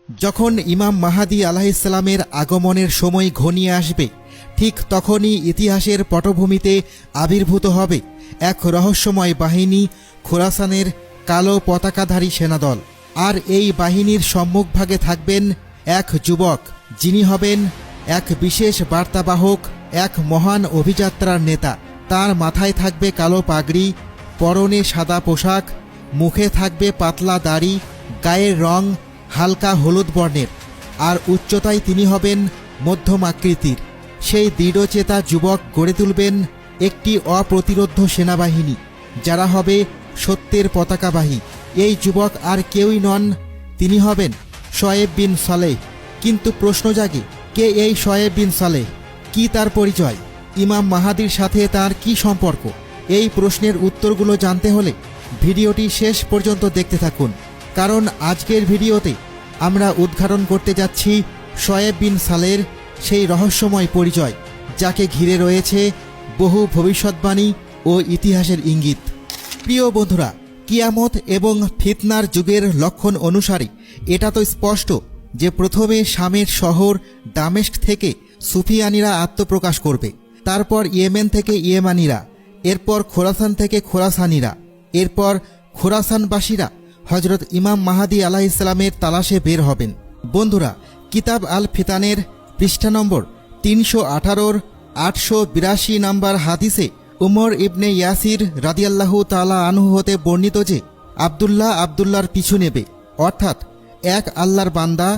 যখন ইমাম মাহাদী আলাইহিসসালামের আগমনের সময় ঘনিয়ে আসবে, ঠিক তখনই ইতিহাসের পটভূমিতে আবির্ভূত হবে এক রহস্যময় বাহিনী, খোরাসানের কালো পতাকাধারী সেনাদল। আর এই বাহিনীর সম্মুখভাগে থাকবেন এক যুবক, যিনি হবেন এক বিশেষ বার্তাবাহক, এক মহান অভিযাত্রার নেতা। তার মাথায় থাকবে কালো পাগড়ি, পরনে সাদা পোশাক, মুখে থাকবে পাতলা দাড়ি, গায়ের রং হালকা হলুদ বর্ণের, আর উচ্চতায় তিনি হবেন মধ্যম আকৃতির। সেই দৃঢ়চেতা যুবক গড়ে তুলবেন একটি অপ্রতিরোধ্য সেনাবাহিনী, যারা হবে সত্যের পতাকাবাহী। এই যুবক আর কেউই নন, তিনি হবেন শোয়েব বিন সালেহ। কিন্তু প্রশ্ন জাগে, কে এই শোয়েব বিন সালেহ? কি তার পরিচয়? ইমাম মাহাদির সাথে তার কি সম্পর্ক? এই প্রশ্নের উত্তরগুলো জানতে হলে ভিডিওটি শেষ পর্যন্ত দেখতে থাকুন, কারণ আজকের ভিডিওতে আমরা উদ্ঘাটন করতে যাচ্ছি শোয়েব বিন সালেহর সেই রহস্যময় পরিচয়, যাকে ঘিরে রয়েছে বহু ভবিষ্যৎবাণী ও ইতিহাসের ইঙ্গিত। প্রিয় বন্ধুরা, কিয়ামত এবং ফিতনার যুগের লক্ষণ অনুসারে এটা তো স্পষ্ট যে প্রথমে শামের শহর দামেস্ক থেকে সুফিয়ানিরা আত্মপ্রকাশ করবে, তারপর ইয়েমেন থেকে ইয়েমানিরা, এরপর খোরাসান থেকে খোরাসানিরা, এরপর খোরাসানবাসীরা হজরত ইমাম মাহাদী আলাইহিসসালামের তালাশে বের হবেন। বন্ধুরা, কিতাব আল ফিতানের পৃষ্ঠা নম্বর 318 882 নম্বর হাদিসে উমর ইবনে ইয়াসির রাদিয়াল্লাহু তাআলা আনহু হতে বর্ণিত যে আব্দুল্লাহর পিছু নেবে, অর্থাৎ এক আল্লাহর বান্দা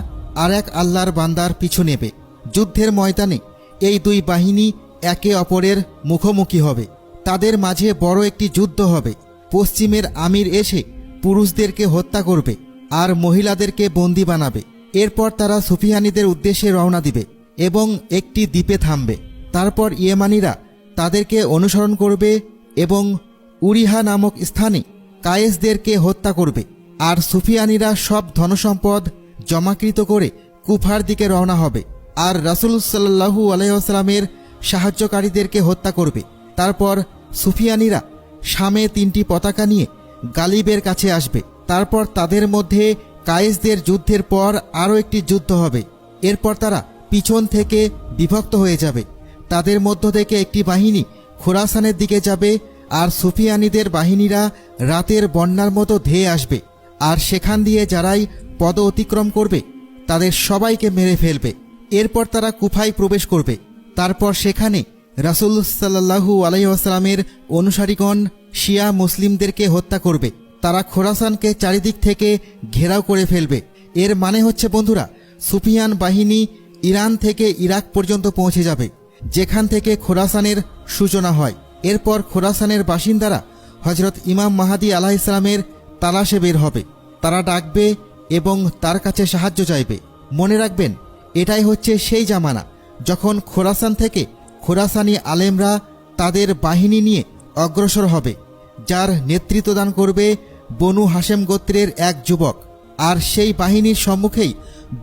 আর এক আল্লাহর বান্দার পিছু নেবে। যুদ্ধের ময়দানে এই দুই বাহিনী একে অপরের মুখোমুখি হবে। তাদের মাঝে বড় একটি যুদ্ধ হবে। পশ্চিমের আমির এসে পুরুষদেরকে হত্যা করবে আর মহিলাদেরকে বন্দী বানাবে। এরপর তারা সুফিয়ানীদের উদ্দেশ্যে রওনা দিবে এবং একটি দ্বীপে থামবে। তারপর ইয়েমানিরা তাদেরকে অনুসরণ করবে এবং উরিহা নামক স্থানে কায়েসদেরকে হত্যা করবে। আর সুফিয়ানীরা সব ধনসম্পদ জমাকৃত করে কুফার দিকে রওনা হবে আর রাসূল সাল্লাল্লাহু আলাইহি ওয়াসাল্লামের সাহায্যকারীদেরকে হত্যা করবে। তারপর সুফিয়ানীরা শামে 3টি পতাকা নিয়ে গালিবের কাছে আসবে। তারপর তাদের মধ্যে কায়েসদের যুদ্ধের পর আরও একটি যুদ্ধ হবে। এরপর তারা পিছন থেকে বিভক্ত হয়ে যাবে। তাদের মধ্য থেকে একটি বাহিনী খোরাসানের দিকে যাবে আর সুফিয়ানীদের বাহিনীরা রাতের বন্যার মতো ধেয়ে আসবে, আর সেখান দিয়ে যারাই পদ অতিক্রম করবে তাদের সবাইকে মেরে ফেলবে। এরপর তারা কুফায় প্রবেশ করবে। তারপর সেখানে রাসূল সাল্লাল্লাহু আলাইহি ওয়াসাল্লামের অনুসারীগণ শিয়া মুসলিমদেরকে হত্যা করবে। তারা খোরাসানকে চারিদিক থেকে ঘেরাও করে ফেলবে। এর মানে হচ্ছে বন্ধুরা, সুফিয়ান বাহিনী ইরান থেকে ইরাক পর্যন্ত পৌঁছে যাবে, যেখান থেকে খোরাসানের সূচনা হয়। এরপর খোরাসানের বাসিন্দারা হজরত ইমাম মাহাদী আলাইহিসসালামের তালাশে বের হবে। তারা ডাকবে এবং তার কাছে সাহায্য চাইবে। মনে রাখবেন, এটাই হচ্ছে সেই জামানা যখন খোরাসান থেকে খোরাসানি আলেমরা তাদের বাহিনী নিয়ে অগ্রসর হবে, যার নেতৃত্ব দান করবে বনু হাশেম গোত্রের এক যুবক। আর সেই বাহিনীর সম্মুখেই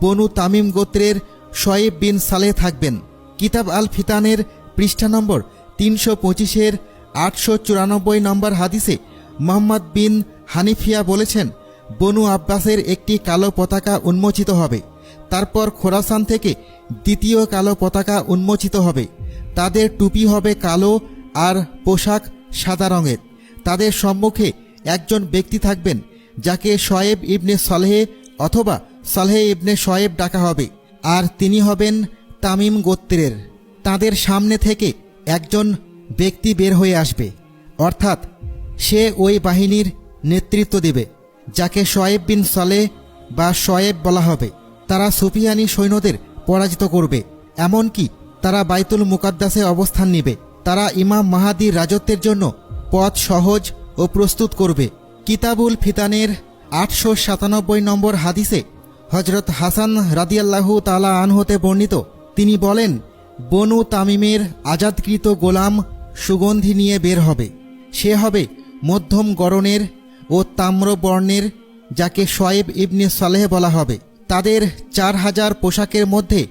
বনু তামিম গোত্রের শোয়েব বিন সালেহ থাকবেন। কিতাব আল ফিতানের পৃষ্ঠা নম্বর 325 894 নম্বর হাদিসে মুহাম্মদ বিন হানিফিয়া বলেছেন, বনু আব্বাসের একটি কালো পতাকা উন্মোচিত হবে। তারপর খোরাসান থেকে দ্বিতীয় কালো পতাকা উন্মোচিত হবে। তাদের টুপি হবে কালো আর পোশাক সাদা রঙের। তাদের সম্মুখে একজন ব্যক্তি থাকবেন, যাকে শোয়েব ইবনে সালেহ অথবা সালেহ ইবনে শোয়েব ডাকা হবে, আর তিনি হবেন তামিম গোত্রের। তাদের সামনে থেকে একজন ব্যক্তি বের হয়ে আসবে, অর্থাৎ সে ওই বাহিনীর নেতৃত্ব দেবে, যাকে শোয়েব বিন সালেহ বা শোয়েব বলা হবে। তারা সুফিয়ানি সৈন্যদের পরাজিত করবে, এমনকি তারা বাইতুল মুকাদ্দাসে অবস্থান নেবে। তারা ইমাম মাহাদীর রাজত্বের জন্য পথ সহজ ও প্রস্তুত করবে। কিতাবুল ফিতানের 897 নম্বর হাদিসে হজরত হাসান রাদিয়াল্লাহু তাআলা আনহু হতে বর্ণিত, তিনি বলেন, বনু তামিমের আজাদকৃত গোলাম সুগন্ধি নিয়ে বের হবে। সে হবে মধ্যম গড়নের ও তাম্র বর্ণের, যাকে শোয়েব ইবনে সালেহ বলা হবে। তাদের 4000 পোশাকের মধ্যে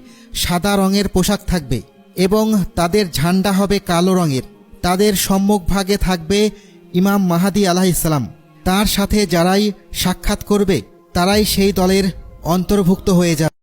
সাদা রঙের পোশাক থাকবে এবং তাদের ঝান্ডা হবে কালো রঙের। তাদের সম্মুখভাগে থাকবে ইমাম মাহাদী আলাইহিসসালাম। তার সাথে যারাই সাক্ষাৎ করবে তারাই সেই দলের অন্তর্ভুক্ত হয়ে যাবে।